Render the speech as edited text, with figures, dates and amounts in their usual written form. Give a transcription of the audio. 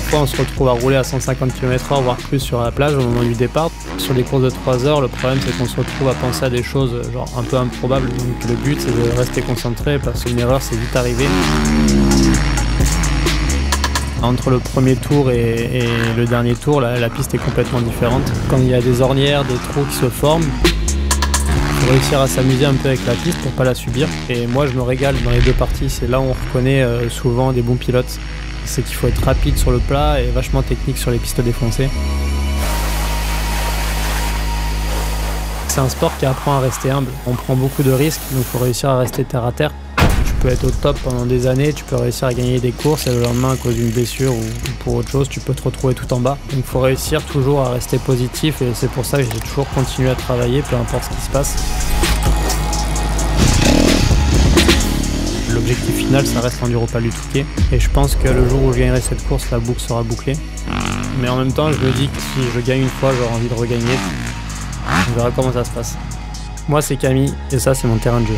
parfois on se retrouve à rouler à 150 km/h, voire plus sur la plage au moment du départ. Sur des courses de 3 heures, le problème c'est qu'on se retrouve à penser à des choses genre un peu improbables. Donc le but c'est de rester concentré parce qu'une erreur c'est vite arrivé. Entre le premier tour et le dernier tour, la piste est complètement différente. Quand il y a des ornières, des trous qui se forment, il faut réussir à s'amuser un peu avec la piste pour pas la subir. Et moi je me régale dans les deux parties, c'est là où on reconnaît souvent des bons pilotes. C'est qu'il faut être rapide sur le plat et vachement technique sur les pistes défoncées. C'est un sport qui apprend à rester humble. On prend beaucoup de risques, donc il faut réussir à rester terre à terre. Tu peux être au top pendant des années, tu peux réussir à gagner des courses et le lendemain, à cause d'une blessure ou pour autre chose, tu peux te retrouver tout en bas. Donc il faut réussir toujours à rester positif et c'est pour ça que j'ai toujours continué à travailler, peu importe ce qui se passe. L'objectif final, ça reste l'Enduropal du Touquet. Et je pense que le jour où je gagnerai cette course, la boucle sera bouclée. Mais en même temps, je me dis que si je gagne une fois, j'aurai envie de regagner. On verra comment ça se passe. Moi, c'est Camille et ça, c'est mon terrain de jeu.